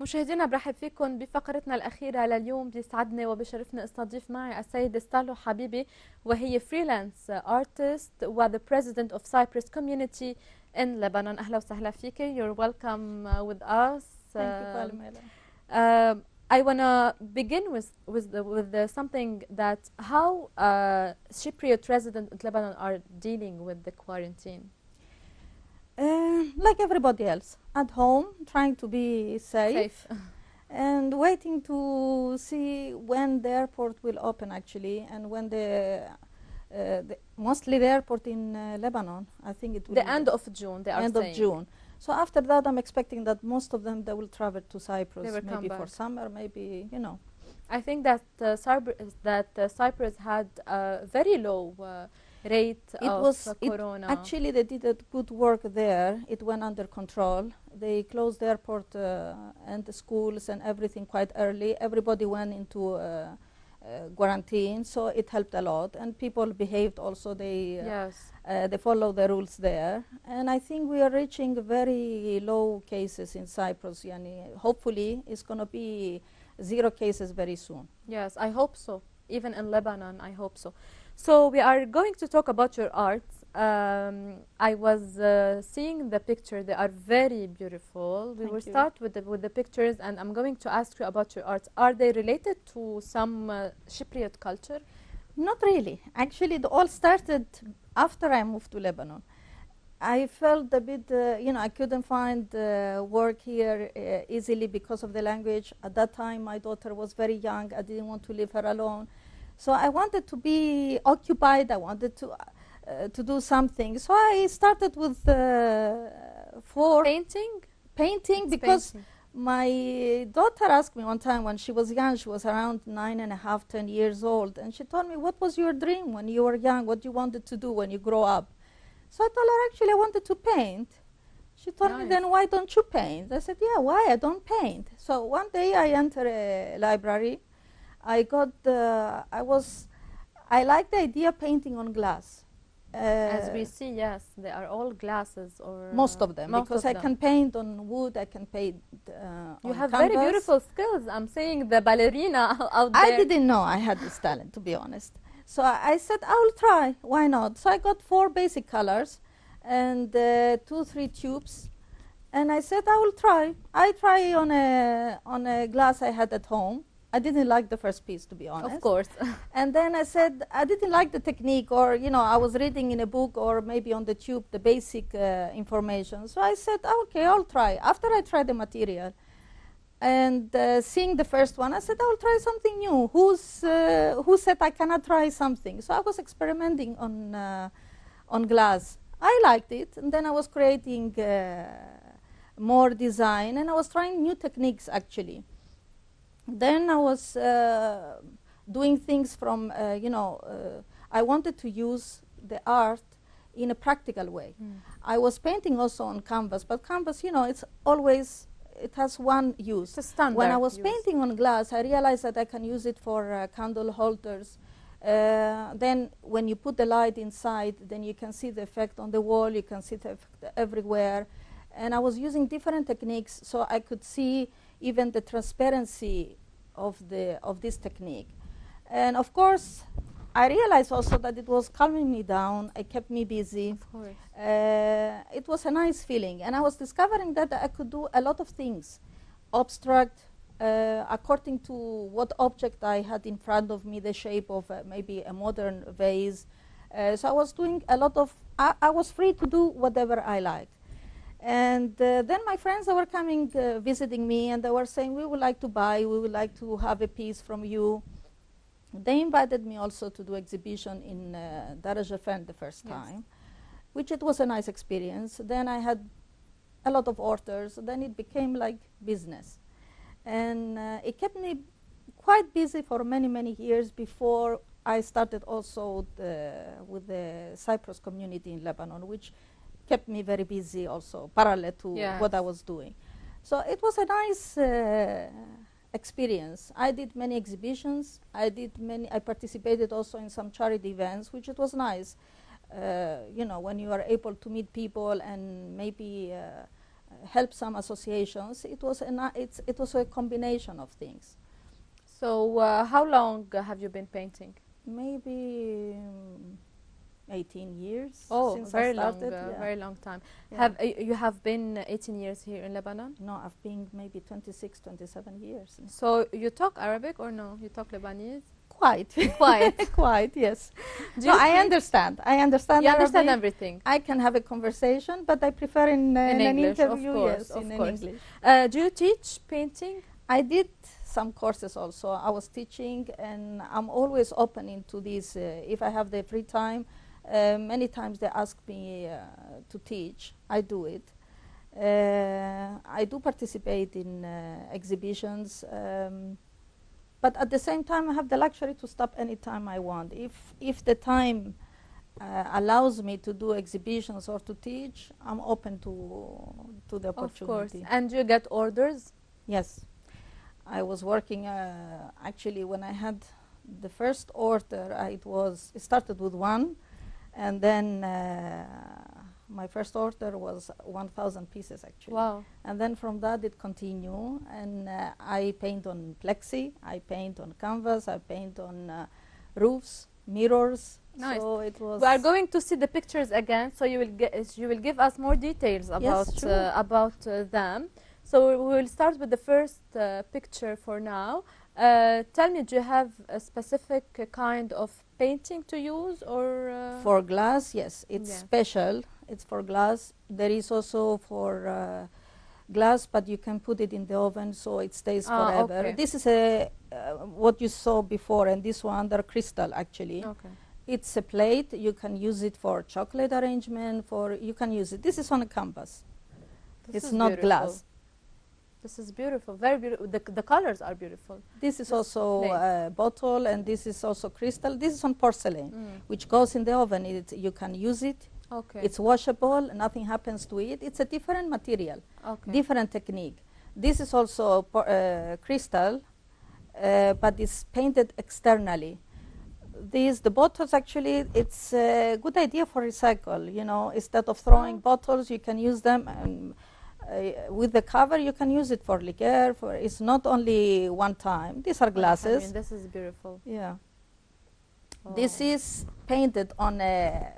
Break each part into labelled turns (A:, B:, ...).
A: مشاهدينا برحب فيكم بفقرتنا الأخيرة لليوم. بيسعدني وبشرفني استضيف معي السيدة ستالو حبيبي، وهي فريلانس ارتست و the president of Cyprus community in Lebanon. أهلا وسهلا فيك. You're welcome with us.
B: Thank you, Bamila.
A: I want to begin with something that how Cypriot residents in Lebanon are dealing with the quarantine.
B: Like everybody else, at home, trying to be safe. And waiting to see when the airport will open, actually, and when mostly the airport in Lebanon, I think it will
A: the end of June, they are
B: end
A: saying.
B: of June. So after that, I'm expecting that most of them, they will travel to Cyprus, maybe for summer, maybe, you know.
A: I think that Cyprus had a very low rate of corona.
B: Actually, they did a good work there. It went under control. They closed the airport and the schools and everything quite early. Everybody went into quarantine, so it helped a lot. And people behaved also. They followed the rules there. And I think we are reaching very low cases in Cyprus. Yani, hopefully, it's going to be 0 cases very soon.
A: Yes, I hope so. Even in Lebanon, I hope so. So we are going to talk about your art. I was seeing the picture. They are very beautiful. We will start with the pictures, and I'm going to ask you about your art. Are they related to some Cypriot culture?
B: Not really. Actually, it all started after I moved to Lebanon. I felt a bit, I couldn't find work here easily because of the language. At that time, my daughter was very young. I didn't want to leave her alone. So I wanted to be occupied. I wanted to do something. So I started with painting because my daughter asked me one time when she was young. She was around 9.5, 10 years old, and she told me, "What was your dream when you were young? What you wanted to do when you grow up?" So I told her, actually, I wanted to paint. She told me, then why don't you paint? I said, yeah, why I don't paint? So one day I entered a library. I like the idea of painting on glass.
A: As we see, yes, they are all glasses, or
B: most of them, because I can paint on wood. I can paint
A: you
B: on
A: have
B: canvas.
A: Very beautiful skills. I'm saying the ballerina out there.
B: I didn't know I had this talent, to be honest. So I said, I will try. Why not? So I got 4 basic colors and 2-3 tubes, and I said, I will try. I try on a glass I had at home. I didn't like the first piece, to be honest.
A: Of course.
B: And then I said, I didn't like the technique, or, I was reading in a book or maybe on the tube the basic information. So I said, okay, I'll try. After I tried the material and seeing the first one, I said, I'll try something new. Who said I cannot try something? So I was experimenting on glass. I liked it, and then I was creating more design, and I was trying new techniques, actually. Then I was doing things from, I wanted to use the art in a practical way. I was painting also on canvas, but canvas, it has one use.
A: It's a standard
B: when I was
A: use.
B: painting on glass, I realized that I can use it for candle holders. Then when you put the light inside, then you can see the effect on the wall, you can see the effect everywhere. And I was using different techniques so I could see even the transparency of this technique. And of course, I realized also that it was calming me down. It kept me busy.
A: Of course.
B: It was a nice feeling. And I was discovering that I could do a lot of things. Abstract, according to what object I had in front of me, the shape of maybe a modern vase. So I was doing a lot of, I was free to do whatever I liked. And then my friends were coming, visiting me, and they were saying, we would like to buy, we would like to have a piece from you. They invited me also to do exhibition in Darajafan the first time, which it was a nice experience. Then I had a lot of orders. Then it became like business. And it kept me quite busy for many, many years before I started also with the Cyprus community in Lebanon, which kept me very busy also, parallel to what I was doing. So it was a nice experience. I did many exhibitions. I participated also in some charity events, which it was nice. When you are able to meet people and maybe help some associations. It was a combination of things.
A: So how long have you been painting?
B: Maybe 18 years.
A: Oh,
B: since
A: very
B: I started.
A: long, very long time.
B: Yeah.
A: Have you have been 18 years here in Lebanon?
B: No, I've been maybe 26, 27 years.
A: So you talk Arabic or no? You talk Lebanese?
B: Quite.
A: Quite.
B: Quite, yes.
A: Do
B: No,
A: you
B: I
A: speak-
B: understand. I understand
A: You
B: Arabic.
A: understand everything.
B: I can have a conversation, but I prefer in an
A: English, of
B: interview,
A: course,
B: yes,
A: of
B: in
A: course.
B: English.
A: Do you teach painting?
B: I did some courses also. I was teaching, and I'm always open into this. If I have the free time, many times they ask me to teach. I do it. I do participate in exhibitions, but at the same time, I have the luxury to stop anytime I want. If the time allows me to do exhibitions or to teach, I'm open to the opportunity.
A: Of course. And you get orders?
B: Yes. I was working, actually, when I had the first order, it started with one, and then my first order was 1,000 pieces, actually.
A: Wow.
B: And then from that, it continued, and I paint on plexi, I paint on canvas, I paint on roofs, mirrors.
A: Nice.
B: So it was.
A: We are going to see the pictures again, so you will give us more details about
B: Yes, sure.
A: them. So we will start with the first picture for now. Tell me, do you have a specific kind of painting to use, or
B: For glass, yes, it's
A: Yeah.
B: special. It's for glass. There is also for glass, but you can put it in the oven so it stays forever.
A: Okay.
B: This is what you saw before, and this one they're crystal actually.
A: Okay.
B: It's a plate. You can use it for chocolate arrangement. You can use it. This is on a canvas.
A: This
B: It's
A: is
B: not
A: beautiful.
B: glass.
A: This is beautiful, very beautiful. The colors are beautiful.
B: This is
A: This
B: also
A: plate.
B: a bottle, and this is also crystal. This is on porcelain, which goes in the oven. You can use it.
A: Okay.
B: It's washable. Nothing happens to it. It's a different material,
A: okay.
B: different technique. This is also crystal, but it's painted externally. The bottles actually, it's a good idea for recycle. You know, instead of throwing bottles, you can use them, and with the cover, you can use it for liquor. It's not only one time. These are glasses.
A: I mean, this is beautiful.
B: Yeah.
A: Oh.
B: This is painted on a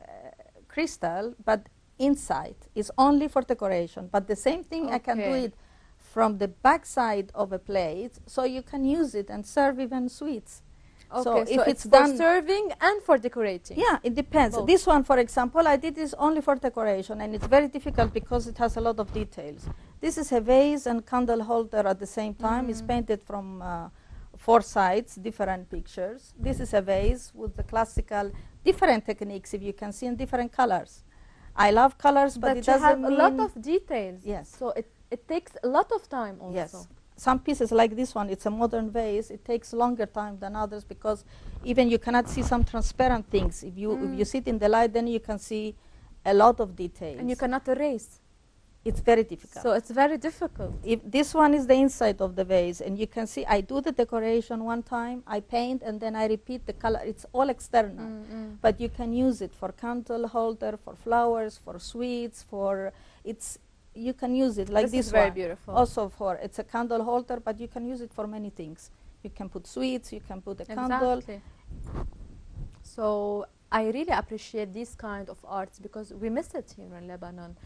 B: crystal, but inside is only for decoration. But the same thing, I can do
A: Okay.
B: it from the back side of a plate, so you can use it and serve even sweets.
A: Okay,
B: So
A: so
B: if
A: it's
B: it's
A: for
B: done,
A: serving and for decorating.
B: yeah, it depends.
A: Both.
B: This one, for example, I did this only for decoration, and it's very difficult because it has a lot of details. This is a vase and candle holder at the same time. It's painted from 4 sides, different pictures. This is a vase with the classical, different techniques, if you can see, in different colors. I love colors, but it
A: you
B: doesn't
A: have
B: mean
A: a lot of details.
B: Yes.
A: So it takes a lot of time also.
B: Yes. Some pieces like this one, it's a modern vase. It takes longer time than others because even you cannot see some transparent things. If you sit in the light, then you can see a lot of details.
A: And you cannot erase.
B: It's very difficult.
A: So it's very difficult.
B: If this one is the inside of the vase, and you can see I do the decoration one time, I paint, and then I repeat the color. It's all external. But you can use it for candle holder, for flowers, for sweets, you can use it like
A: This
B: this
A: is very
B: one.
A: beautiful.
B: Also it's a candle holder, but you can use it for many things. You can put sweets, you can put a candle.
A: Exactly. So I really appreciate these kind of arts because we miss it here in Lebanon.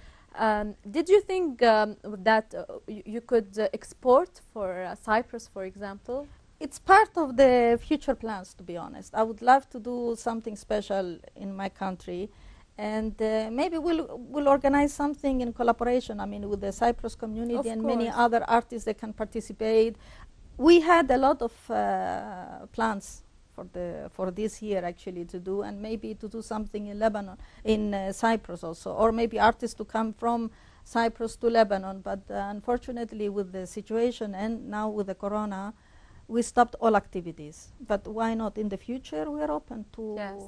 A: Did you think that you could export for Cyprus, for example?
B: It's part of the future plans, to be honest. I would love to do something special in my country, and maybe we'll organize something in collaboration. I mean, with the Cyprus community
A: Of
B: and many
A: course.
B: other artists that can participate. We had a lot of plans for this year actually to do, and maybe to do something in Lebanon, in Cyprus also, or maybe artists to come from Cyprus to Lebanon. But unfortunately, with the situation and now with the corona, we stopped all activities. But why not in the future? We are open to.
A: Yes.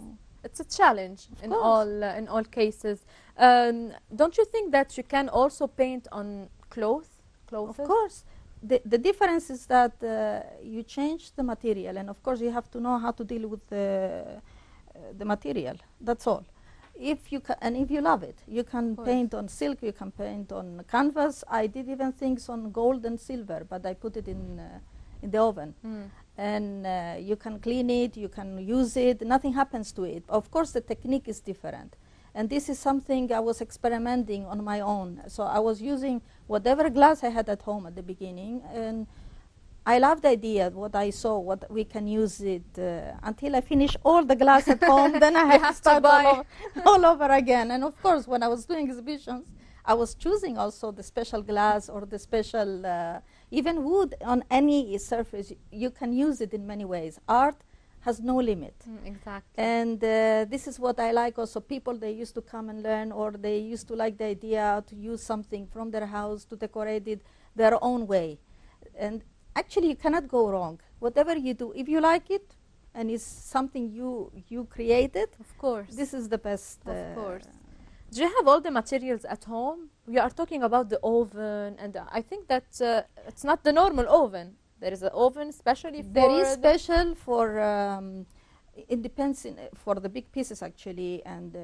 A: It's a challenge
B: Of
A: in
B: course.
A: all cases. Don't you think that you can also paint on clothes?
B: Of course. The difference is that you change the material, and of course you have to know how to deal with the material. That's all. if you and if you love it, you can paint on silk, you can paint on canvas. I did even things on gold and silver, but I put it in the oven. And you can clean it, you can use it, nothing happens to it. Of course, the technique is different. And this is something I was experimenting on my own. So I was using whatever glass I had at home at the beginning, and I loved the idea, what I saw, what we can use it, until I finish all the glass at home, then I have to start all over again. And of course, when I was doing exhibitions, I was choosing also the special glass or the special, even wood on any surface. You can use it in many ways. Art has no limit.
A: Exactly.
B: And this is what I like also. People, they used to come and learn, or they used to like the idea to use something from their house to decorate it their own way. And actually, you cannot go wrong. Whatever you do, if you like it, and it's something you created,
A: of course,
B: this is the best.
A: Of course. Do you have all the materials at home? We are talking about the oven, and I think that it's not the normal oven. There is an oven especially for...
B: There is special for, it depends for the big pieces actually, and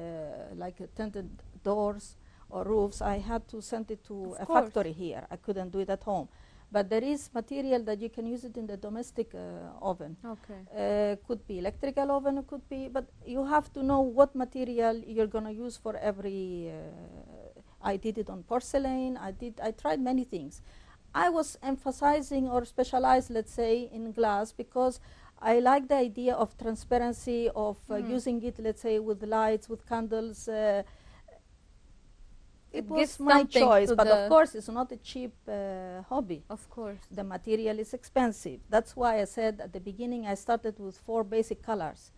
B: like tinted doors or roofs, I had to send it to a factory here. I couldn't do it at home. But there is material that you can use it in the domestic oven.
A: Okay.
B: Could be electrical oven, it could be, but you have to know what material you're going to use for every... I did it on porcelain, I tried many things. I was emphasizing or specialized, let's say, in glass, because I like the idea of transparency, of using it, let's say, with lights, with candles. It was my choice, but of course it's not a cheap hobby.
A: Of course.
B: The material is expensive. That's why I said at the beginning I started with 4 basic colors.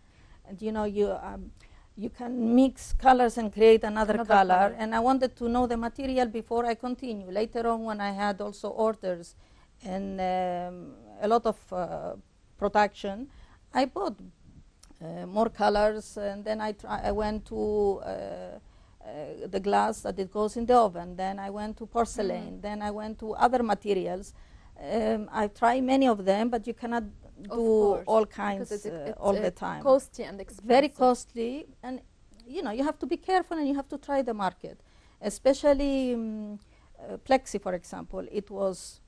B: And you know, you can mix colors and create another color. And I wanted to know the material before I continue. Later on, when I had also orders and a lot of production, I bought more colors, and then I went to the glass that it goes in the oven. Then I went to porcelain. Then I went to other materials. I tried many of them, but you cannot do all kinds all the time.
A: Costly and expensive.
B: Very costly, and you know, you have to be careful, and you have to try the market. Especially plexi, for example. It was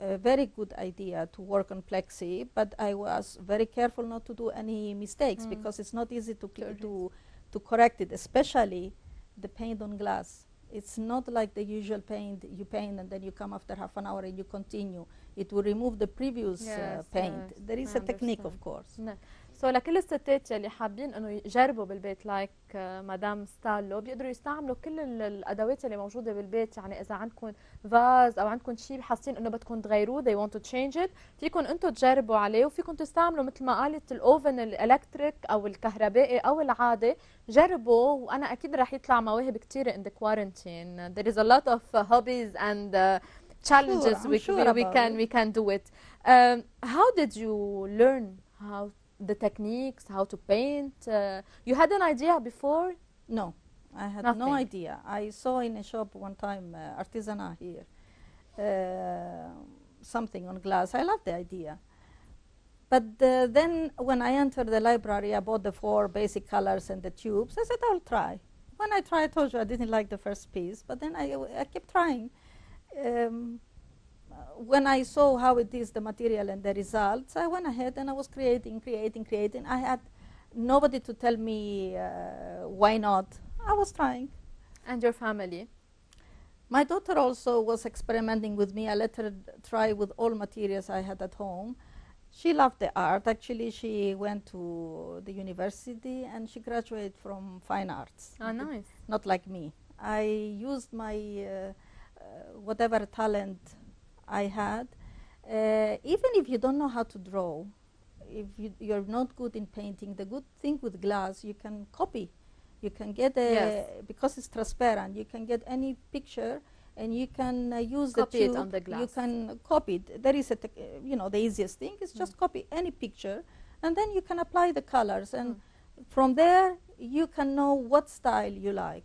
B: a very good idea to work on plexi, but I was very careful not to do any mistakes, because it's not easy to correct it, especially the paint on glass. It's not like the usual paint, you paint and then you come after half an hour and you continue. It will remove the previous paint. There is a technique, of course.
A: سو لكل الستات يلي حابين انه يجربوا بالبيت لايك مدام ستالو، بيقدروا يستعملوا كل الادوات اللي موجوده بالبيت. يعني اذا عندكم فاز او عندكم شيء حاسين انه بدكم تغيروه، they want to change it، فيكم انتم تجربوا عليه، وفيكم تستعملوا مثل ما قالت الاوفن الالكتريك او الكهربائي او العادي. جربوا، وانا اكيد رح يطلع مواهب كثيره in the quarantine. There is a lot of hobbies and challenges we can do it. How did you learn how the techniques, how to paint? You had an idea before?
B: No, I had no idea. I saw in a shop one time, artisanal here, something on glass. I loved the idea. But then when I entered the library, I bought the 4 basic colors and the tubes. I said, I'll try. When I tried, I told you I didn't like the first piece, but then I kept trying. When I saw how it is, the material and the results, I went ahead and I was creating. I had nobody to tell me why not. I was trying.
A: And your family?
B: My daughter also was experimenting with me. I let her try with all materials I had at home. She loved the art. Actually, she went to the university and she graduated from fine arts.
A: Oh, nice.
B: Not like me. I used my whatever talent I had. Even if you don't know how to draw, if you're not good in painting, the good thing with glass, you can copy. You can get because it's transparent, you can get any picture and you can use
A: copy
B: the tube.
A: it on the glass.
B: You can copy it. There is a, you know, the easiest thing is just copy any picture, and then you can apply the colors, and from there you can know what style you like.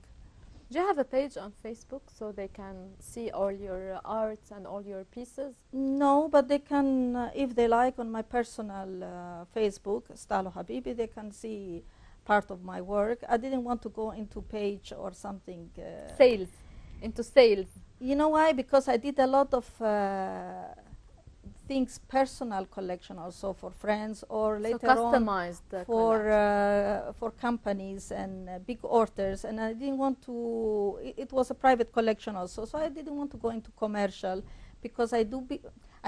A: Do you have a page on Facebook so they can see all your arts and all your pieces?
B: No, but they can, if they like, on my personal Facebook, Stalo Habib, they can see part of my work. I didn't want to go into page or something.
A: Sales, into sales.
B: You know why? Because I did a lot of things, personal collection also for friends, or later on for companies and big orders. And I didn't want to. It was a private collection also, so I didn't want to go into commercial, because I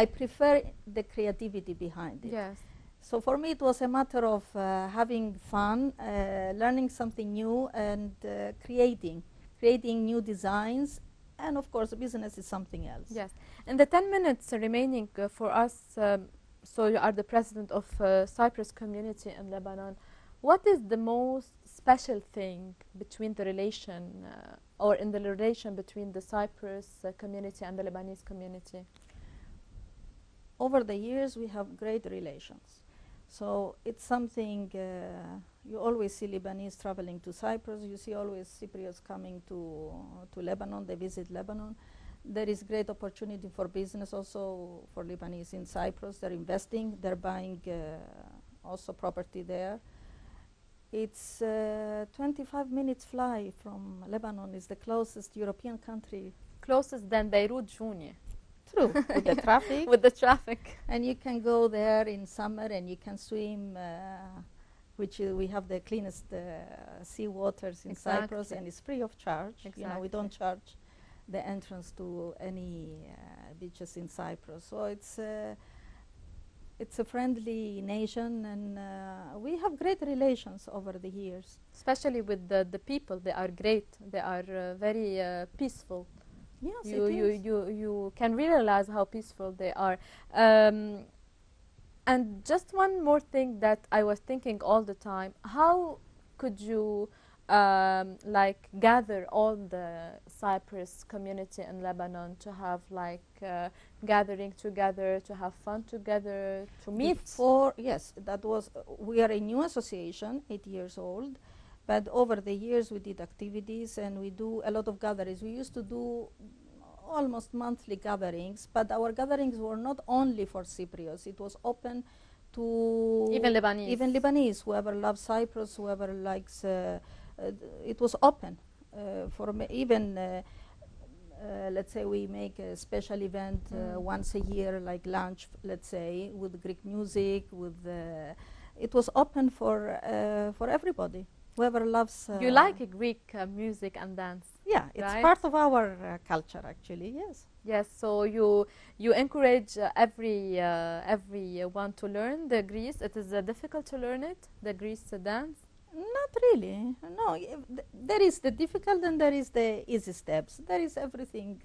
B: prefer the creativity behind it.
A: Yes.
B: So for me, it was a matter of having fun, learning something new, and creating new designs. And of course, business is something else.
A: Yes. In the 10 minutes remaining for us, so you are the president of Cyprus community in Lebanon. What is the most special thing between the relation, or in the relation between the Cyprus community and the Lebanese community?
B: Over the years, we have great relations. So it's something, you always see Lebanese traveling to Cyprus. You see always Cypriots coming to Lebanon. They visit Lebanon. There is great opportunity for business also for Lebanese in Cyprus. They're investing. They're buying also property there. It's 25 minutes fly from Lebanon. Is the closest European country.
A: Closest than Beirut, Junior.
B: True, with the traffic.
A: With the traffic.
B: And you can go there in summer and you can swim, which we have the cleanest sea waters in Cyprus, and it's free of charge.
A: Exactly.
B: You know, we don't charge the entrance to any beaches in Cyprus. So it's a friendly nation, and we have great relations over the years.
A: Especially with the people, they are great. They are very peaceful.
B: Yes,
A: you can realize how peaceful they are. And just one more thing that I was thinking all the time: how could you like gather all the Cyprus community in Lebanon to have like gathering together, to have fun together, to meet?
B: Yes, that was. We are a new association, 8 years old. But over the years, we did activities and we do a lot of gatherings. We used to do almost monthly gatherings, but our gatherings were not only for Cypriots. It was open to
A: even Lebanese.
B: Whoever loves Cyprus, whoever likes. It was open for even. Let's say we make a special event once a year, like lunch, let's say, with Greek music. It was open for everybody. Whoever loves.
A: You like Greek music and dance?
B: Yeah, it's
A: right?
B: part of our culture, actually. Yes.
A: Yes. So you encourage everyone to learn the Greece. It is difficult to learn it, the Greece dance.
B: Not really. No, there is the difficult and there is the easy steps. There is everything.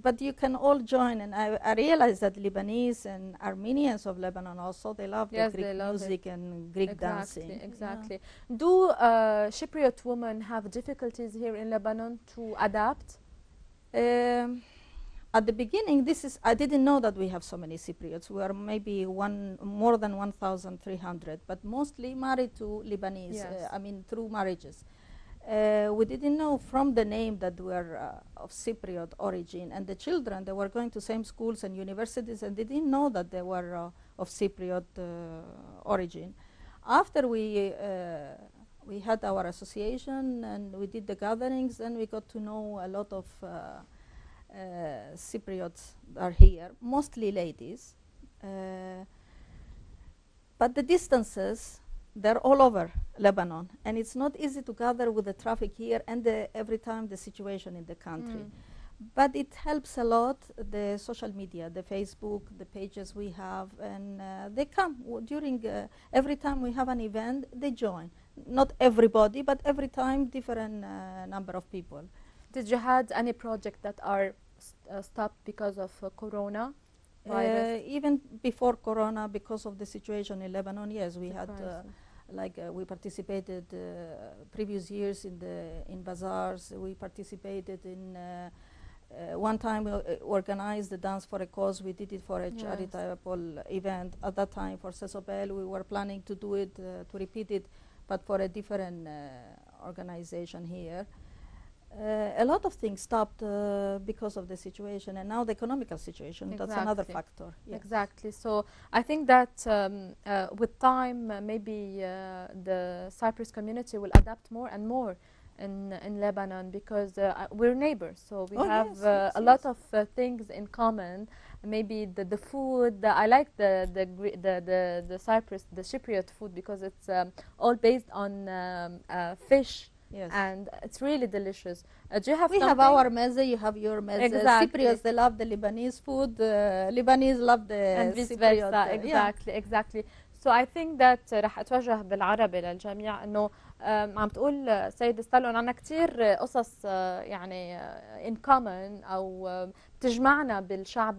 B: But you can all join, and I realize that Lebanese and Armenians of Lebanon also, they love the Greek music and Greek dancing.
A: Exactly. Yeah. Do Cypriot women have difficulties here in Lebanon to adapt?
B: At the beginning, I didn't know that we have so many Cypriots. We are maybe more than 1,300, but mostly married to Lebanese,
A: yes.
B: I mean through marriages. We didn't know from the name that we were of Cypriot origin, and the children, they were going to same schools and universities, and they didn't know that they were of Cypriot origin. After we had our association and we did the gatherings, then we got to know a lot of Cypriots are here, mostly ladies, but the distances, they're all over Lebanon, and it's not easy to gather with the traffic here and every time the situation in the country. But it helps a lot, the social media, the Facebook, the pages we have, and they come during, every time we have an event, they join. Not everybody, but every time different number of people.
A: Did you had any project that are stopped because of Corona?
B: Even before Corona, because of the situation in Lebanon, yes, we had we participated previous years in bazaars. We participated in one time we organized the Dance for a Cause. We did it for a charitable event. At that time for Sesobel, we were planning to do it, to repeat it, but for a different organization here. A lot of things stopped because of the situation, and now the economical situation. That's another factor. Yes.
A: Exactly. So I think that with time, maybe the Cyprus community will adapt more and more in Lebanon, because we're neighbors, so we have a lot of things in common. Maybe the food. I like the Cyprus, the Cypriot food, because it's all based on fish.
B: Yes.
A: And it's really delicious. Do you have
B: we
A: something?
B: have our meze, you have your meze.
A: Exactly.
B: Cypriots, they love the Lebanese food. Lebanese love the
A: and vice
B: Cypriot.
A: versa. Exactly, exactly. So I think that رح اتوجه بالعربي للجميع انه عم تقول سيدة ستالو عندنا كثير قصص يعني in common او بتجمعنا بالشعب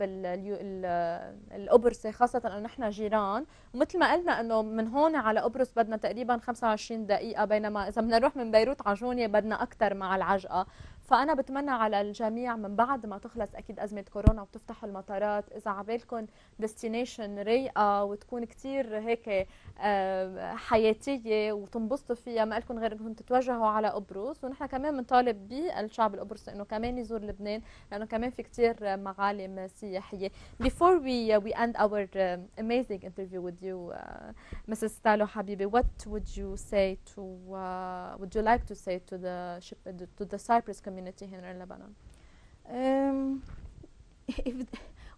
A: القبرصي، خاصة انه نحن جيران، ومثل ما قلنا انه من هون على قبرص بدنا تقريبا 25 دقيقة، بينما اذا بدنا نروح من بيروت على جونيا بدنا اكثر مع العجقة. فأنا بتمنى على الجميع من بعد ما تخلص أكيد أزمة كورونا وتفتح المطارات، إذا عبالكم ديستنيشن رايقة وتكون كتير هيك حياتية وتنبسطوا فيها، ما لكم غير أنكم تتوجهوا على قبرص. ونحن كمان بنطالب بالشعب القبرصي أنه كمان يزور لبنان، لأنه كمان في كتير معالم سياحية. Before we end our amazing interview with you, Mrs. Stalo Habibi, what would you say to would you like to say to the Cyprus community here in Lebanon?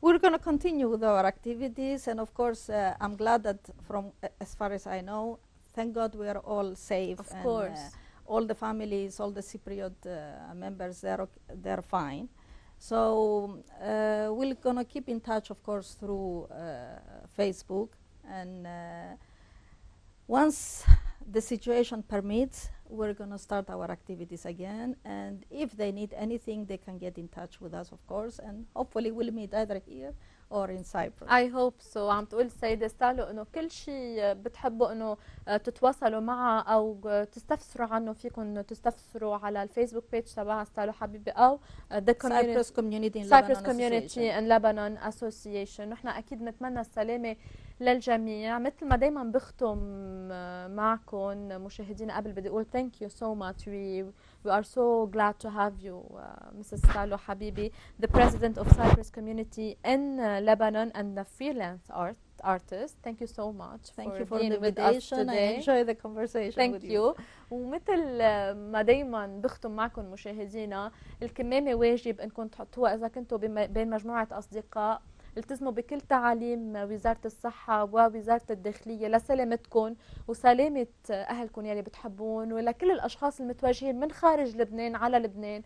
B: We're going to continue with our activities, and of course I'm glad that from as far as I know, thank God we are all safe.
A: Of course.
B: All the families, all the Cypriot members, they're fine. So we're going to keep in touch, of course, through Facebook, and once the situation permits, we're going to start our activities again, and if they need anything, they can get in touch with us, of course, and hopefully we'll meet either here or in Cyprus.
A: I hope so. عم تقول السيدة ستالو انه كل شيء بتحبوا انه تتواصلوا معها او تستفسروا عنه، فيكم تستفسروا على الفيسبوك بيج تبعها ستالو حبيبي او the
B: Cyprus Community in
A: Cyprus
B: Lebanon
A: Community in Lebanon Association. نحن اكيد نتمنى السلامة للجميع. مثل ما دايما بختم معكم مشاهدينا، قبل بدي اقول thank you so much. We are so glad to have you, Mrs. Stalo Habibi, the president of Cyprus Community in Lebanon and the freelance artist. Thank you so much.
B: Thank you for the invitation. I enjoy the conversation with you.
A: ومثل ما دايما بختم معكم مشاهدينا، الكمامة واجب انكم تحطوها اذا كنتوا بين مجموعة اصدقاء. التزموا بكل تعاليم وزارة الصحة ووزارة الداخلية لسلامتكم وسلامة أهلكم يلي بتحبون، ولكل الأشخاص المتواجهين من خارج لبنان على لبنان.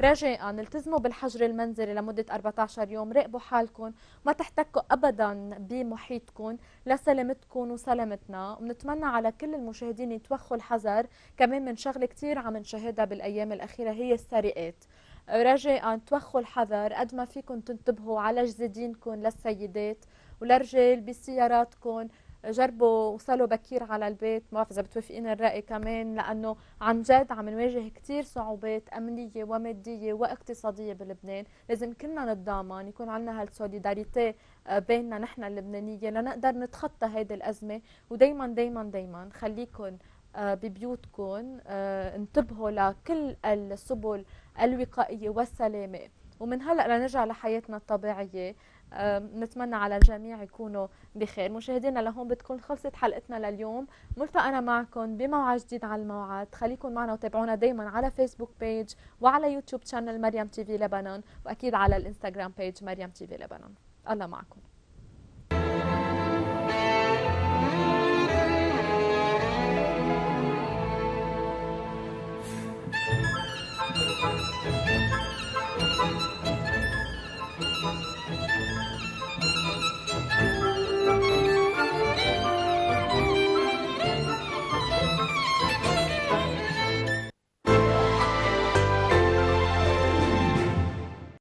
A: رجاء التزموا بالحجر المنزلي لمدة 14 يوم، راقبوا حالكم، ما تحتكوا أبدا بمحيطكم لسلامتكم وسلامتنا. ونتمنى على كل المشاهدين يتوخوا الحذر كمان من شغلة كتير عم نشاهدها بالأيام الأخيرة، هي السرقات. رجاء توخوا الحذر، قد ما فيكم تنتبهوا على جزدينكم للسيدات وللرجال بسياراتكم. جربوا وصلوا بكير على البيت، ما بعرف اذا بتوافقين الراي كمان، لانه عن جد عم نواجه كثير صعوبات امنيه وماديه واقتصاديه بلبنان. لازم كلنا نتضامن، يكون عندنا هالسوليداريتي بيننا نحن اللبنانيه لنقدر نتخطى هذه الازمه. ودائما دائما دائما خليكم ببيوتكم، انتبهوا لكل السبل الوقائيه والسلامه، ومن هلا لنرجع لحياتنا الطبيعيه. نتمنى على الجميع يكونوا بخير. مشاهدينا لهون بتكون خلصت حلقتنا لليوم. ملتقانا معكم بموعد جديد على الموعد. خليكم معنا وتابعونا دايما على فيسبوك بيج وعلى يوتيوب شانل مريم تي في لبنان، واكيد على الانستغرام بيج مريم تي في لبنان. الله معكم.